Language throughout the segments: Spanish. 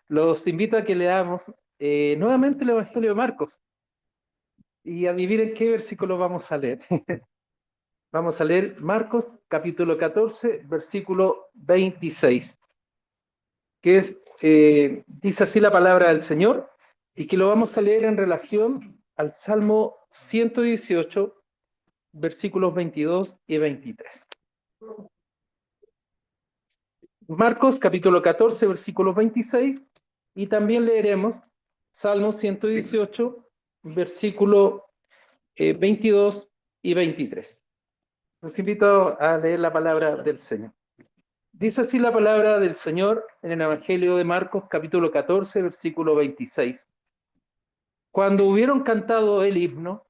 Los invito a que leamos nuevamente el Evangelio de Marcos y adivinen qué versículo vamos a leer. Vamos a leer Marcos capítulo 14, versículo 26, que es, dice así la palabra del Señor, y que lo vamos a leer en relación al Salmo 118, versículos 22 y 23. Marcos capítulo 14, versículos 26, y también leeremos Salmo 118, versículo 22 y 23. Los invito a leer la palabra del Señor. Dice así la palabra del Señor en el Evangelio de Marcos, capítulo 14, versículo 26. Cuando hubieron cantado el himno,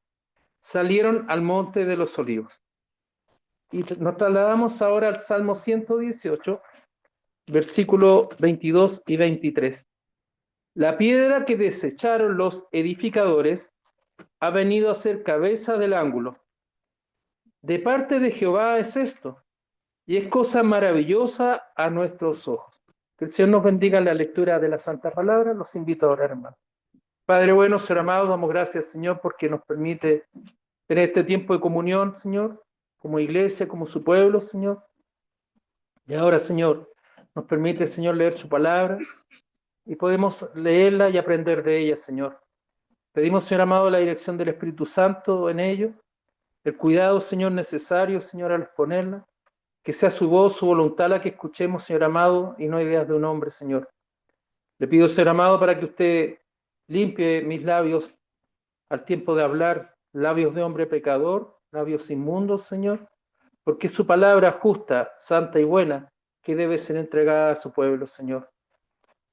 salieron al monte de los olivos. Y nos trasladamos ahora al Salmo 118, versículo 22 y 23. La piedra que desecharon los edificadores ha venido a ser cabeza del ángulo. De parte de Jehová es esto, y es cosa maravillosa a nuestros ojos. Que el Señor nos bendiga en la lectura de la Santa Palabra. Los invito a orar, hermano. Padre bueno, Señor amado, damos gracias, Señor, porque nos permite tener este tiempo de comunión, Señor, como iglesia, como su pueblo, Señor. Y ahora, Señor, nos permite, Señor, leer su palabra y podemos leerla y aprender de ella, Señor. Pedimos, Señor amado, la dirección del Espíritu Santo en ello, el cuidado, Señor, necesario, Señor, al exponerla, que sea su voz, su voluntad la que escuchemos, Señor amado, y no ideas de un hombre, Señor. Le pido, Señor amado, para que usted limpie mis labios al tiempo de hablar, labios de hombre pecador, labios inmundos, Señor, porque es su palabra justa, santa y buena, que debe ser entregada a su pueblo, Señor.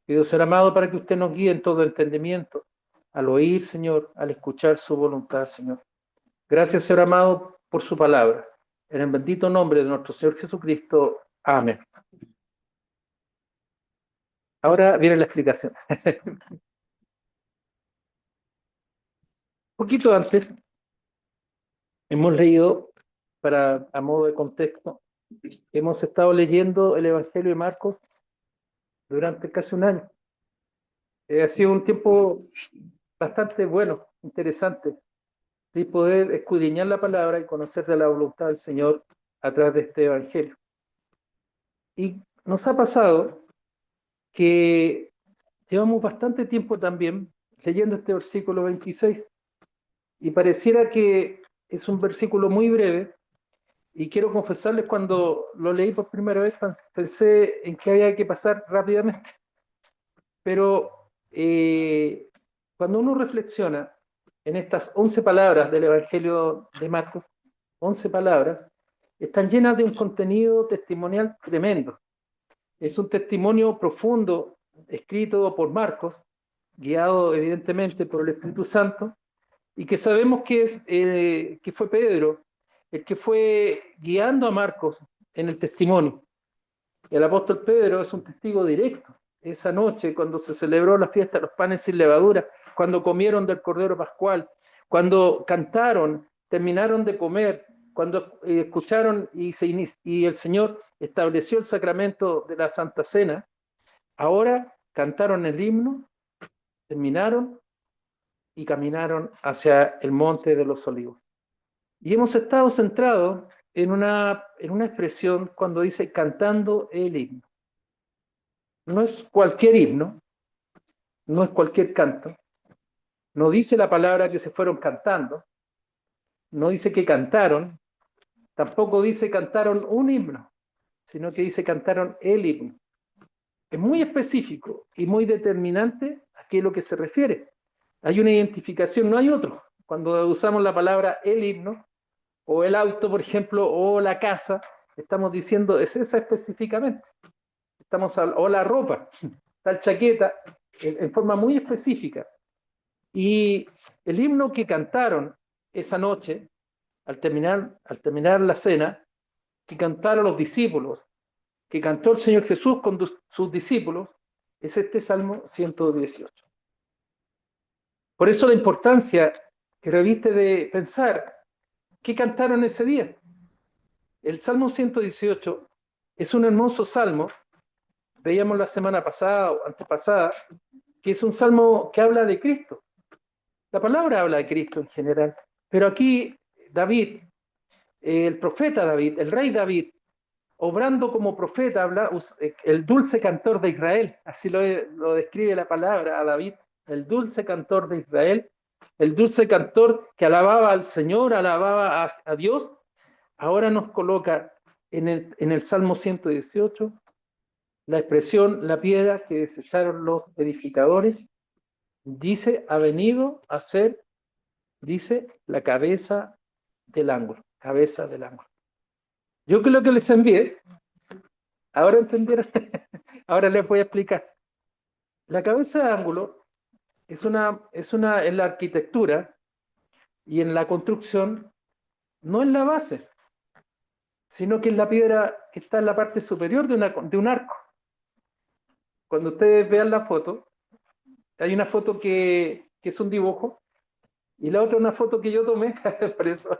Pido, Señor amado, para que usted nos guíe en todo entendimiento, al oír, Señor, al escuchar su voluntad, Señor. Gracias, Señor amado, por su palabra. En el bendito nombre de nuestro Señor Jesucristo. Amén. Ahora viene la explicación. Poquito antes, hemos leído, a modo de contexto, hemos estado leyendo el Evangelio de Marcos durante casi un año. Ha sido un tiempo bastante bueno, interesante, de poder escudriñar la palabra y conocer de la voluntad del Señor a través de este Evangelio. Y nos ha pasado que llevamos bastante tiempo también leyendo este versículo 26 y pareciera que es un versículo muy breve, y quiero confesarles, cuando lo leí por primera vez pensé en que había que pasar rápidamente, pero cuando uno reflexiona en estas 11 palabras del Evangelio de Marcos, 11 palabras, están llenas de un contenido testimonial tremendo. Es un testimonio profundo escrito por Marcos, guiado evidentemente por el Espíritu Santo, y que sabemos que fue Pedro el que fue guiando a Marcos en el testimonio. El apóstol Pedro es un testigo directo. Esa noche, cuando se celebró la fiesta de los panes sin levadura, cuando comieron del Cordero Pascual, cuando cantaron, terminaron de comer, cuando escucharon y el Señor estableció el sacramento de la Santa Cena, ahora cantaron el himno, terminaron y caminaron hacia el monte de los olivos. Y hemos estado centrados en una expresión cuando dice cantando el himno. No es cualquier himno, no es cualquier canto, no dice la palabra que se fueron cantando, no dice que cantaron, tampoco dice cantaron un himno, sino que dice cantaron el himno. Es muy específico y muy determinante a qué es lo que se refiere. Hay una identificación, no hay otro. Cuando usamos la palabra el himno, o el auto, por ejemplo, o la casa, estamos diciendo, es esa específicamente. O la ropa, tal chaqueta, en forma muy específica. Y el himno que cantaron esa noche, al terminar la cena, que cantaron los discípulos, que cantó el Señor Jesús con sus discípulos, es este Salmo 118. Por eso la importancia que reviste de pensar qué cantaron ese día. El Salmo 118 es un hermoso salmo veíamos la semana pasada o antepasada, que es un salmo que habla de Cristo. La palabra habla de Cristo en general, pero aquí David, el profeta David, el rey David, obrando como profeta, habla el dulce cantor de Israel, así lo describe la palabra a David, el dulce cantor de Israel, el dulce cantor que alababa al Señor, alababa a Dios, ahora nos coloca en el Salmo 118 la expresión, la piedra que desecharon los edificadores, dice, ha venido a ser, dice, la cabeza del ángulo, cabeza del ángulo. Yo creo que les envié, ahora entendieron, ahora les voy a explicar. La cabeza de ángulo en la arquitectura y en la construcción, no es la base, sino que es la piedra que está en la parte superior de un arco. Cuando ustedes vean la foto, hay una foto que es un dibujo, y la otra una foto que yo tomé, por eso,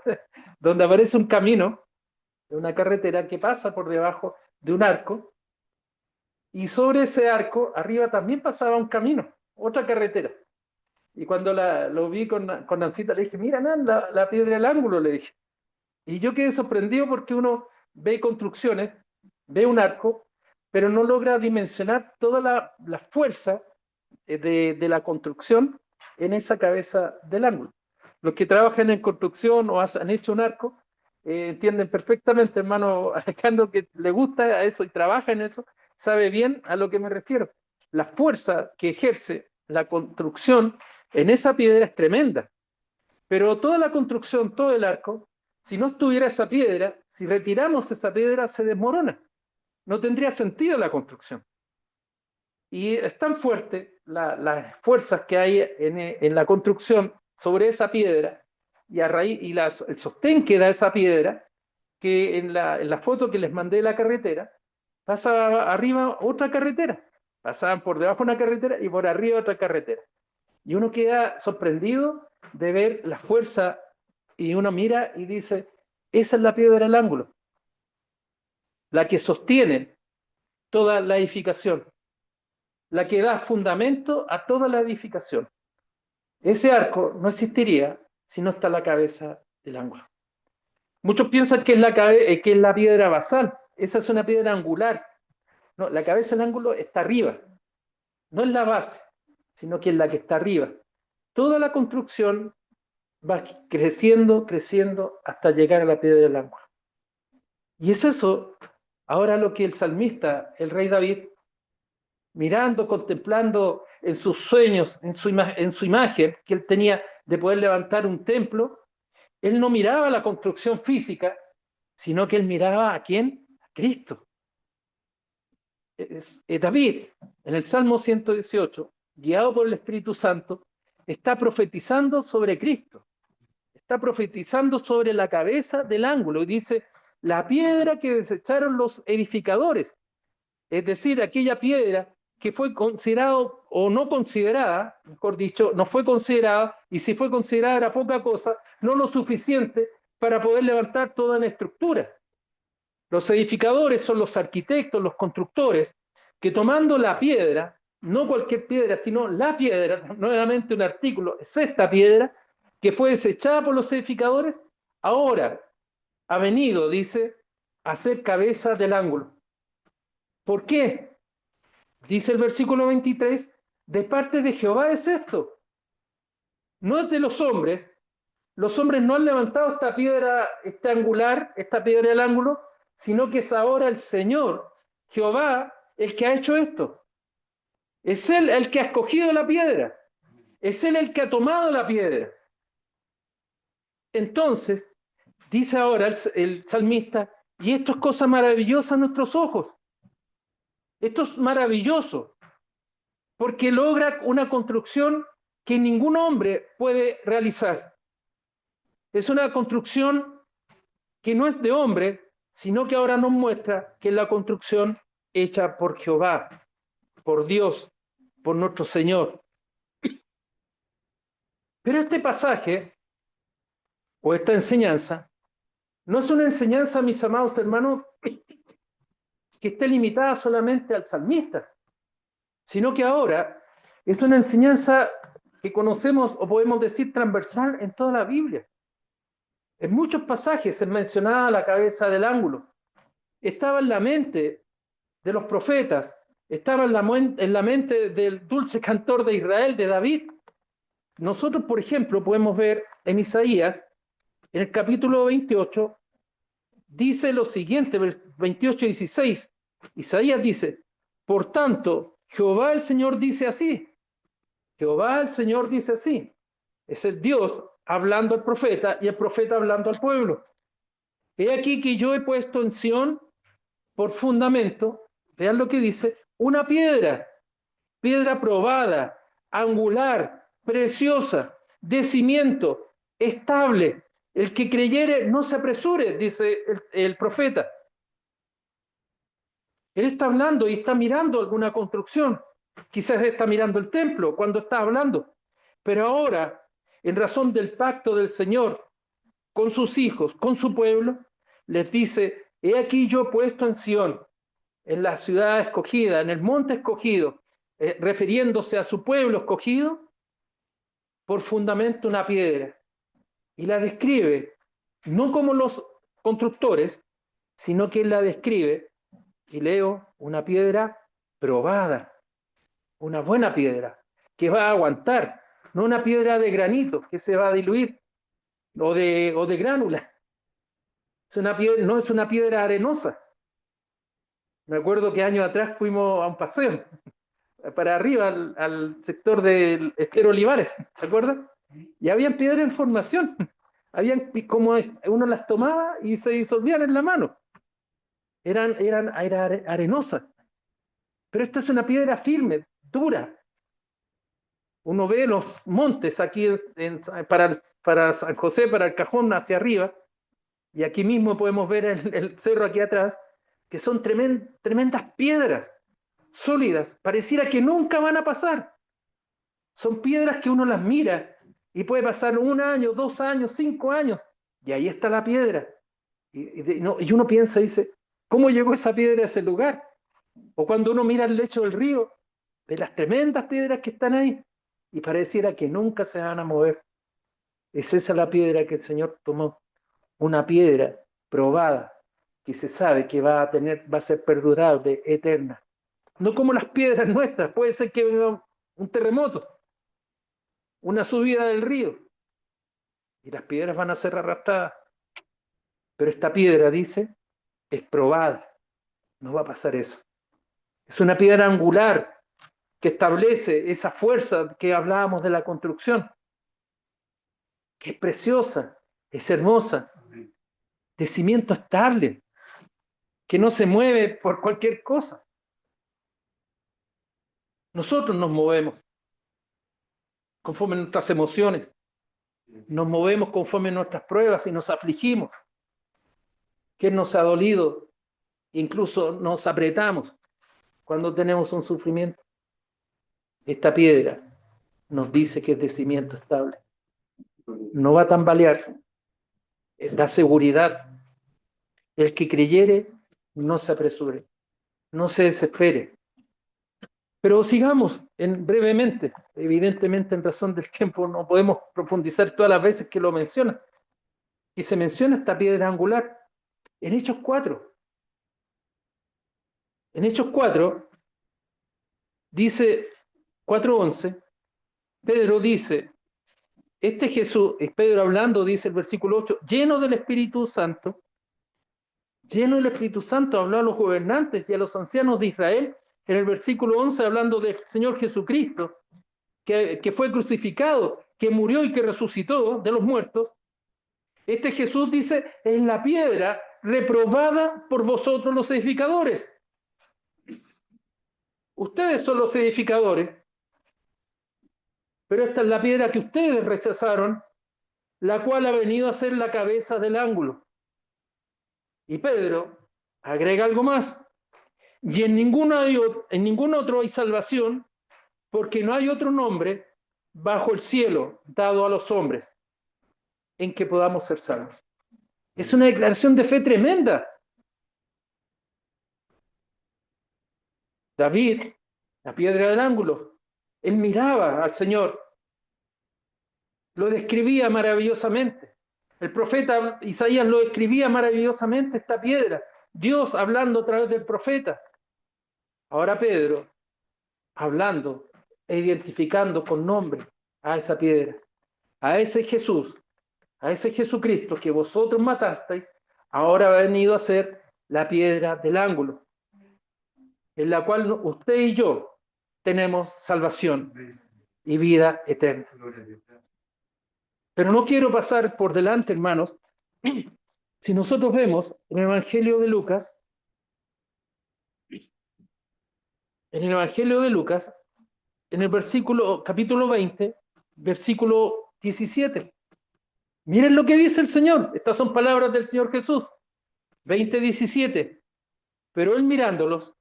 donde aparece un camino, una carretera que pasa por debajo de un arco, y sobre ese arco, arriba también pasaba un camino, otra carretera. Y cuando lo vi con Nancita, le dije, mira, Nan, la piedra del ángulo, le dije. Y yo quedé sorprendido porque uno ve construcciones, ve un arco, pero no logra dimensionar toda la fuerza de la construcción en esa cabeza del ángulo. Los que trabajan en construcción o han hecho un arco entienden perfectamente, hermano Alejandro, que le gusta eso y trabaja en eso, sabe bien a lo que me refiero. La fuerza que ejerce la construcción en esa piedra es tremenda, pero toda la construcción, todo el arco, si no estuviera esa piedra, si retiramos esa piedra, se desmorona. No tendría sentido la construcción. Y es tan fuerte las fuerzas que hay en la construcción sobre esa piedra y a raíz y el sostén que da esa piedra, que en la foto que les mandé de la carretera, pasa arriba otra carretera. Pasaban por debajo una carretera y por arriba otra carretera. Y uno queda sorprendido de ver la fuerza y uno mira y dice, esa es la piedra del ángulo, la que sostiene toda la edificación, la que da fundamento a toda la edificación. Ese arco no existiría si no está la cabeza del ángulo. Muchos piensan que es la piedra basal, esa es una piedra angular. No, la cabeza del ángulo está arriba, no es la base, sino que es la que está arriba. Toda la construcción va creciendo, creciendo, hasta llegar a la piedra del ángulo. Y es eso, ahora lo que el salmista, el rey David, mirando, contemplando en sus sueños, en su imagen que él tenía de poder levantar un templo, él no miraba la construcción física, sino que él miraba ¿a quién? A Cristo. David, en el Salmo 118, guiado por el Espíritu Santo, está profetizando sobre Cristo, está profetizando sobre la cabeza del ángulo y dice, la piedra que desecharon los edificadores, es decir, aquella piedra que fue considerado o no considerada, mejor dicho, no fue considerada, y si fue considerada era poca cosa, no lo suficiente para poder levantar toda la estructura. Los edificadores son los arquitectos, los constructores, que tomando la piedra, no cualquier piedra, sino la piedra, nuevamente un artículo, es esta piedra, que fue desechada por los edificadores, ahora ha venido, dice, a ser cabeza del ángulo. ¿Por qué? Dice el versículo 23, de parte de Jehová es esto. No es de los hombres no han levantado esta piedra, este angular, esta piedra del ángulo, sino que es ahora el Señor, Jehová, el que ha hecho esto. Es Él el que ha escogido la piedra. Es Él el que ha tomado la piedra. Entonces, dice ahora el salmista, y esto es cosa maravillosa a nuestros ojos. Esto es maravilloso, porque logra una construcción que ningún hombre puede realizar. Es una construcción que no es de hombre, sino que ahora nos muestra que es la construcción hecha por Jehová, por Dios, por nuestro Señor. Pero este pasaje, o esta enseñanza, no es una enseñanza, mis amados hermanos, que esté limitada solamente al salmista, sino que ahora es una enseñanza que conocemos o podemos decir transversal en toda la Biblia. En muchos pasajes es mencionada la cabeza del ángulo. Estaba en la mente de los profetas, estaba en la mente del dulce cantor de Israel, de David. Nosotros, por ejemplo, podemos ver en Isaías, en el capítulo 28, dice lo siguiente, 28:16. Isaías dice: por tanto, Jehová el Señor dice así. Jehová el Señor dice así. Es el Dios hablando al profeta y el profeta hablando al pueblo. He aquí que yo he puesto en Sión por fundamento, vean lo que dice, una piedra, piedra probada, angular, preciosa, de cimiento, estable. El que creyere no se apresure, dice el profeta. Él está hablando y está mirando alguna construcción. Quizás está mirando el templo cuando está hablando. Pero ahora, en razón del pacto del Señor con sus hijos, con su pueblo, les dice: he aquí yo puesto en Sión, en la ciudad escogida, en el monte escogido, refiriéndose a su pueblo escogido, por fundamento una piedra. Y la describe, no como los constructores, sino que él la describe, y leo, una piedra probada, una buena piedra, que va a aguantar, no una piedra de granito que se va a diluir, o de gránula. No es una piedra arenosa. Me acuerdo que años atrás fuimos a un paseo para arriba al sector del Estero Olivares, ¿se acuerdan? Y habían piedras en formación. Habían como uno las tomaba y se disolvían en la mano. Era arenosa. Pero esta es una piedra firme, dura. Uno ve los montes aquí para San José, para el Cajón, hacia arriba, y aquí mismo podemos ver el cerro aquí atrás, que son tremendas piedras sólidas, pareciera que nunca van a pasar. Son piedras que uno las mira y puede pasar 1 año, 2 años, 5 años, y ahí está la piedra. Y uno piensa, dice, ¿cómo llegó esa piedra a ese lugar? O cuando uno mira el lecho del río, ve las tremendas piedras que están ahí, y pareciera que nunca se van a mover. Es esa la piedra que el Señor tomó, una piedra probada, que se sabe que va a ser perdurable, eterna. No como las piedras nuestras, puede ser que venga un terremoto, una subida del río, y las piedras van a ser arrastradas. Pero esta piedra, dice, es probada, no va a pasar eso. Es una piedra angular que establece esa fuerza que hablábamos de la construcción, que es preciosa, es hermosa, de cimiento estable, que no se mueve por cualquier cosa. Nosotros nos movemos conforme nuestras emociones, nos movemos conforme nuestras pruebas y nos afligimos, que nos ha dolido, incluso nos apretamos cuando tenemos un sufrimiento. Esta piedra nos dice que es de cimiento estable, no va a tambalear, da seguridad. El que creyere no se apresure, no se desespere. Pero sigamos brevemente, evidentemente en razón del tiempo no podemos profundizar todas las veces que lo menciona. Y se menciona esta piedra angular en Hechos 4. En Hechos 4 dice 4:11, Pedro dice, este Jesús, es Pedro hablando, dice el versículo 8, lleno del Espíritu Santo, habló a los gobernantes y a los ancianos de Israel, en el versículo 11 hablando del Señor Jesucristo, que fue crucificado, que murió y que resucitó de los muertos. Este Jesús dice, es la piedra reprobada por vosotros los edificadores. Ustedes son los edificadores, pero esta es la piedra que ustedes rechazaron, la cual ha venido a ser la cabeza del ángulo. Y Pedro agrega algo más. Y en ningún otro hay salvación, porque no hay otro nombre bajo el cielo dado a los hombres en que podamos ser salvos. Es una declaración de fe tremenda. David, la piedra del ángulo, él miraba al Señor, lo describía maravillosamente. El profeta Isaías lo describía maravillosamente, esta piedra. Dios hablando a través del profeta. Ahora Pedro, hablando e identificando con nombre a esa piedra, a ese Jesús, a ese Jesucristo que vosotros matasteis, ahora ha venido a ser la piedra del ángulo, en la cual usted y yo tenemos salvación y vida eterna. Pero no quiero pasar por delante, hermanos. Si nosotros vemos en el Evangelio de Lucas, en el capítulo 20, versículo 17, miren lo que dice el Señor. Estas son palabras del Señor Jesús. 20:17. Pero él mirándolos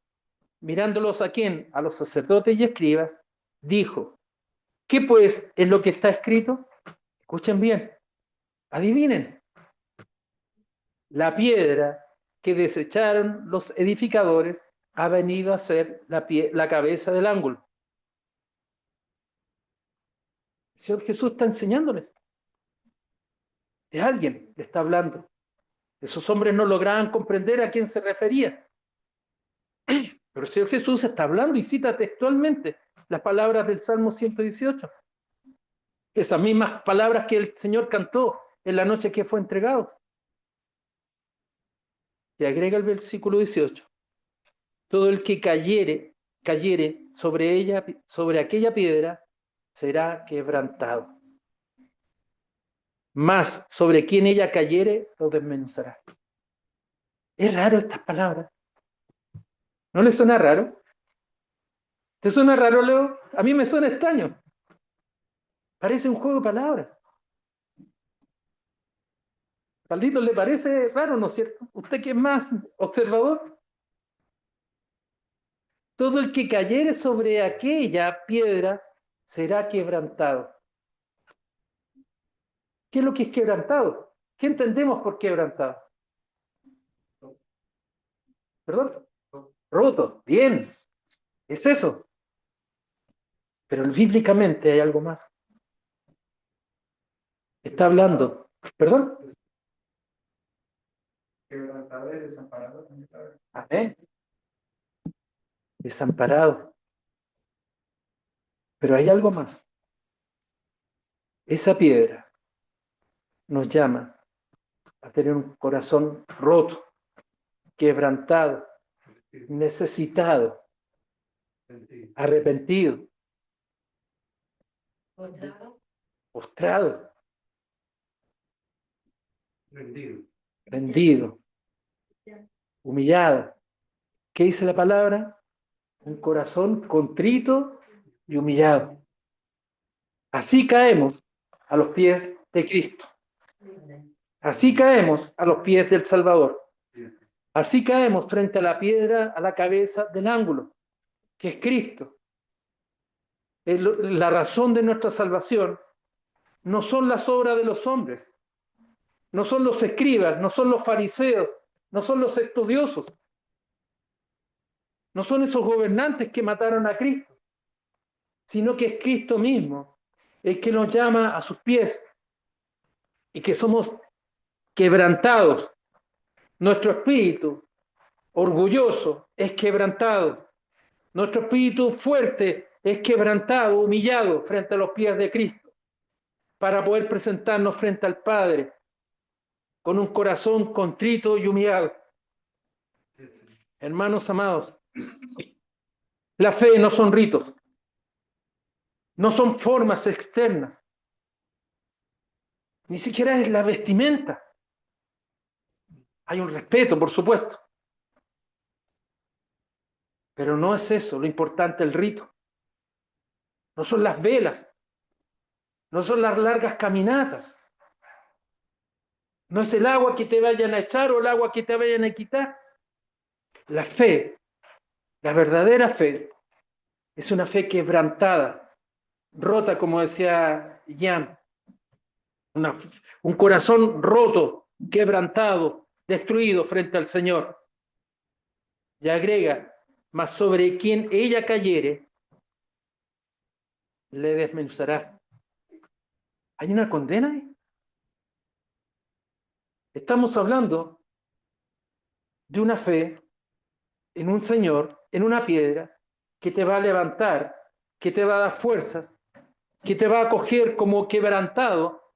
¿a quién? A los sacerdotes y escribas, dijo, ¿qué pues es lo que está escrito? Escuchen bien, adivinen. La piedra que desecharon los edificadores ha venido a ser la cabeza del ángulo. El Señor Jesús está enseñándoles. De alguien le está hablando. Esos hombres no lograban comprender a quién se refería. Pero el Señor Jesús está hablando y cita textualmente las palabras del Salmo 118. Esas mismas palabras que el Señor cantó en la noche que fue entregado. Y agrega el versículo 18. Todo el que cayere sobre ella, sobre aquella piedra, será quebrantado. Mas sobre quien ella cayere, lo desmenuzará. Es raro estas palabras. ¿No le suena raro? ¿Te suena raro, Leo? A mí me suena extraño. Parece un juego de palabras. Caldito, ¿le parece raro, no es cierto? ¿Usted que es más observador? Todo el que cayere sobre aquella piedra será quebrantado. ¿Qué es lo que es quebrantado? ¿Qué entendemos por quebrantado? ¿Perdón? Roto. Bien. Es eso. Pero bíblicamente hay algo más. Está hablando. ¿Perdón? Quebrantado y desamparado. Amén. Desamparado. Pero hay algo más. Esa piedra nos llama a tener un corazón roto, quebrantado, necesitado, arrepentido, postrado, rendido, humillado. ¿Qué dice la palabra? Un corazón contrito y humillado. Así caemos a los pies de Cristo. Así caemos a los pies del Salvador. Así caemos frente a la piedra, a la cabeza del ángulo, que es Cristo. La razón de nuestra salvación no son las obras de los hombres, no son los escribas, no son los fariseos, no son los estudiosos, no son esos gobernantes que mataron a Cristo, sino que es Cristo mismo el que nos llama a sus pies y que somos quebrantados. Nuestro espíritu orgulloso es quebrantado. Nuestro espíritu fuerte es quebrantado, humillado frente a los pies de Cristo, para poder presentarnos frente al Padre con un corazón contrito y humillado. Hermanos amados, la fe no son ritos, no son formas externas, ni siquiera es la vestimenta. Hay un respeto, por supuesto, pero no es eso lo importante, el rito. No son las velas, no son las largas caminatas, no es el agua que te vayan a echar o el agua que te vayan a quitar. La fe, la verdadera fe, es una fe quebrantada, rota, como decía Jan, un corazón roto, quebrantado, destruido frente al Señor. Y agrega, mas sobre quien ella cayere, le desmenuzará. ¿Hay una condena ahí? Estamos hablando de una fe en un Señor, en una piedra, que te va a levantar, que te va a dar fuerzas, que te va a acoger como quebrantado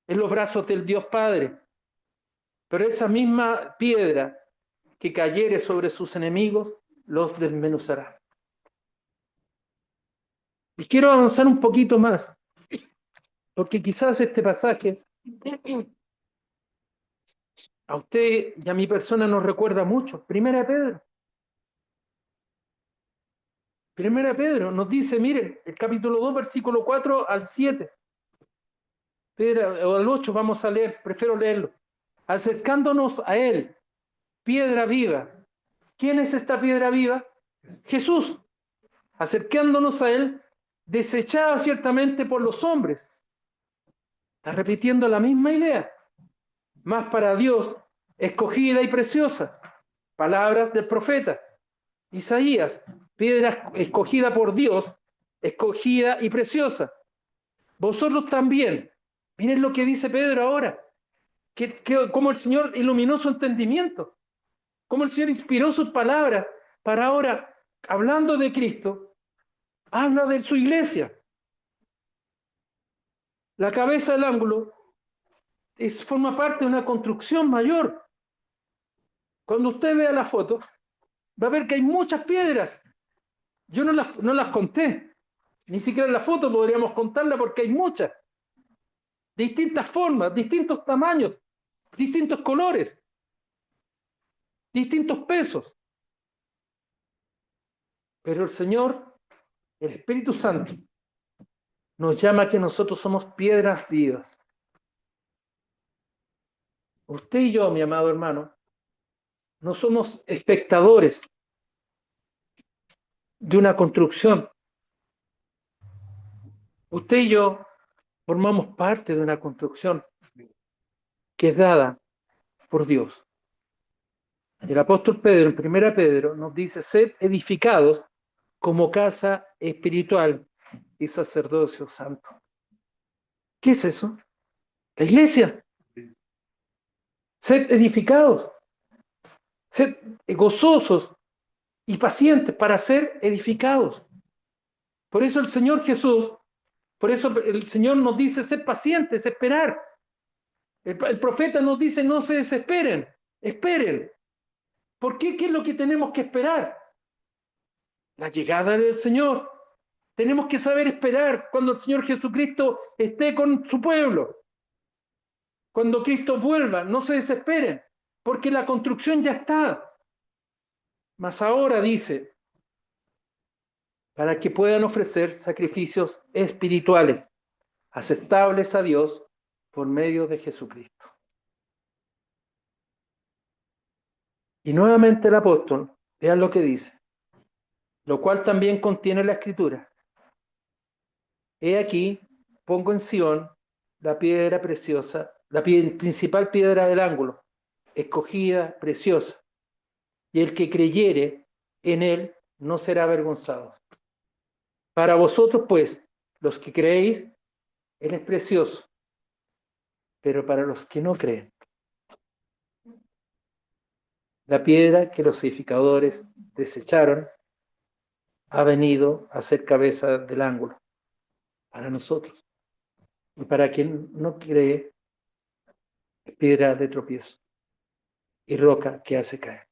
en los brazos del Dios Padre. Pero esa misma piedra que cayere sobre sus enemigos, los desmenuzará. Y quiero avanzar un poquito más, porque quizás este pasaje a usted y a mi persona nos recuerda mucho. Primera Pedro nos dice, miren, el capítulo 2, versículo 4 al 7, o al 8 vamos a leer, prefiero leerlo. Acercándonos a Él, piedra viva. ¿Quién es esta piedra viva? Jesús. Acercándonos a Él, desechada ciertamente por los hombres. Está repitiendo la misma idea. Más para Dios, escogida y preciosa. Palabras del profeta Isaías, piedra escogida por Dios, escogida y preciosa. Vosotros también. Miren lo que dice Pedro ahora. Cómo el Señor iluminó su entendimiento. Cómo el Señor inspiró sus palabras para ahora, hablando de Cristo, habla de su iglesia. La cabeza del ángulo forma parte de una construcción mayor. Cuando usted vea la foto, va a ver que hay muchas piedras. Yo no las conté. Ni siquiera en la foto podríamos contarla porque hay muchas. Distintas formas, distintos tamaños, distintos colores, distintos pesos. Pero el Señor, el Espíritu Santo, nos llama a que nosotros somos piedras vivas. Usted y yo, mi amado hermano, no somos espectadores de una construcción. Usted y yo formamos parte de una construcción que es dada por Dios. El apóstol Pedro, en 1 Pedro, nos dice, sed edificados como casa espiritual y sacerdocio santo. ¿Qué es eso? La iglesia. Sed edificados, sed gozosos y pacientes para ser edificados. Por eso el Señor Jesús, por eso el Señor nos dice ser pacientes, esperar. El profeta nos dice no se desesperen, esperen. ¿Por qué? ¿Qué es lo que tenemos que esperar? La llegada del Señor. Tenemos que saber esperar cuando el Señor Jesucristo esté con su pueblo. Cuando Cristo vuelva, no se desesperen, porque la construcción ya está. Mas ahora dice, para que puedan ofrecer sacrificios espirituales, aceptables a Dios por medio de Jesucristo. Y nuevamente el apóstol, vean lo que dice, lo cual también contiene la Escritura. He aquí, pongo en Sión la piedra preciosa, principal piedra del ángulo, escogida, preciosa, y el que creyere en él no será avergonzado. Para vosotros, pues, los que creéis, él es precioso, pero para los que no creen, la piedra que los edificadores desecharon ha venido a ser cabeza del ángulo para nosotros. Y para quien no cree, piedra de tropiezo y roca que hace caer.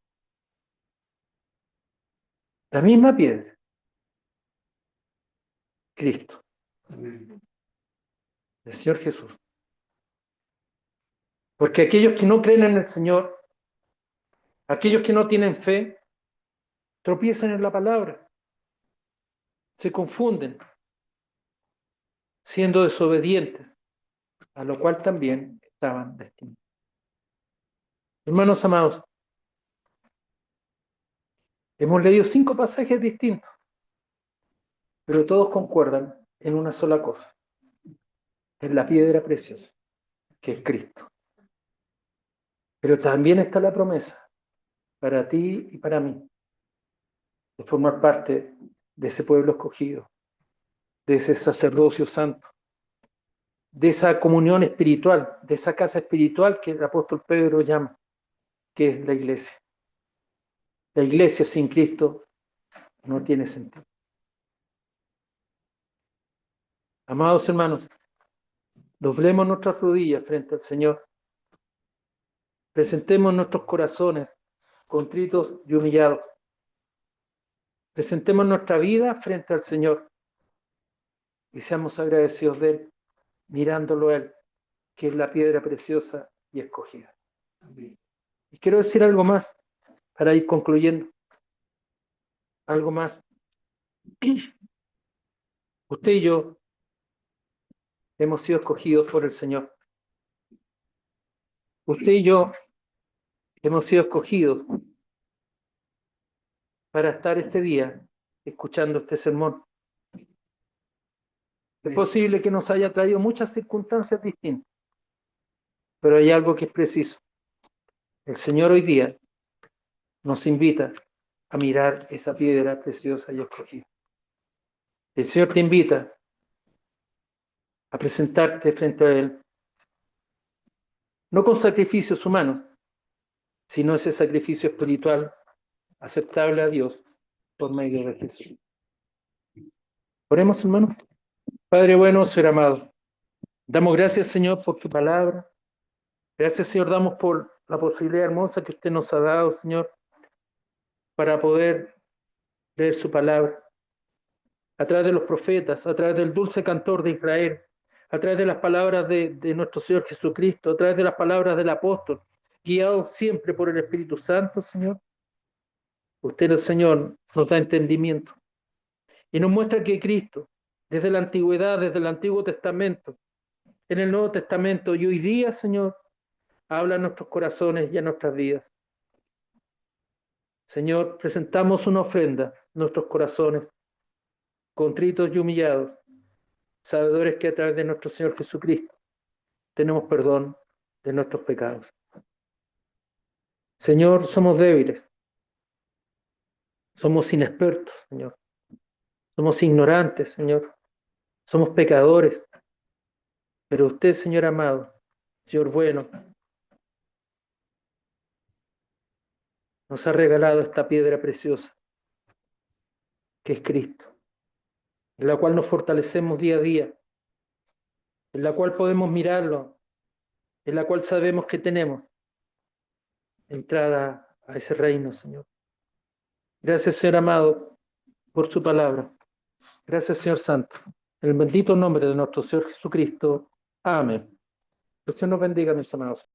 La misma piedra, Cristo, el Señor Jesús. Porque aquellos que no creen en el Señor, aquellos que no tienen fe, tropiezan en la palabra, se confunden, siendo desobedientes, a lo cual también estaban destinados. Hermanos amados, hemos leído 5 pasajes distintos, pero todos concuerdan en una sola cosa, en la piedra preciosa, que es Cristo. Pero también está la promesa para ti y para mí, de formar parte de ese pueblo escogido, de ese sacerdocio santo, de esa comunión espiritual, de esa casa espiritual que el apóstol Pedro llama, que es la iglesia. La iglesia sin Cristo no tiene sentido. Amados hermanos, doblemos nuestras rodillas frente al Señor. Presentemos nuestros corazones contritos y humillados. Presentemos nuestra vida frente al Señor y seamos agradecidos de Él, mirándolo a Él, que es la piedra preciosa y escogida. Y quiero decir algo más para ir concluyendo. Algo más. Usted y yo hemos sido escogidos por el Señor. Usted y yo hemos sido escogidos para estar este día escuchando este sermón. Es posible que nos haya traído muchas circunstancias distintas, pero hay algo que es preciso. El Señor hoy día nos invita a mirar esa piedra preciosa y escogida. El Señor te invita a presentarte frente a Él, no con sacrificios humanos, sino ese sacrificio espiritual aceptable a Dios por medio de Jesús. Oremos, hermanos. Padre bueno, Señor amado, damos gracias, Señor, por tu palabra. Gracias, Señor, damos por la posibilidad hermosa que usted nos ha dado, Señor, para poder leer su palabra a través de los profetas, a través del dulce cantor de Israel, a través de las palabras de nuestro Señor Jesucristo, a través de las palabras del apóstol, guiado siempre por el Espíritu Santo, Señor. Usted, el Señor, nos da entendimiento y nos muestra que Cristo, desde la antigüedad, desde el Antiguo Testamento, en el Nuevo Testamento y hoy día, Señor, habla a nuestros corazones y a nuestras vidas. Señor, presentamos una ofrenda, nuestros corazones, contritos y humillados, sabedores que a través de nuestro Señor Jesucristo tenemos perdón de nuestros pecados. Señor, somos débiles, somos inexpertos, Señor, somos ignorantes, Señor, somos pecadores, pero usted, Señor amado, Señor bueno, nos ha regalado esta piedra preciosa, que es Cristo, en la cual nos fortalecemos día a día, en la cual podemos mirarlo, en la cual sabemos que tenemos entrada a ese reino, Señor. Gracias, Señor amado, por su palabra. Gracias, Señor Santo. En el bendito nombre de nuestro Señor Jesucristo. Amén. Que el Señor nos bendiga, mis amados.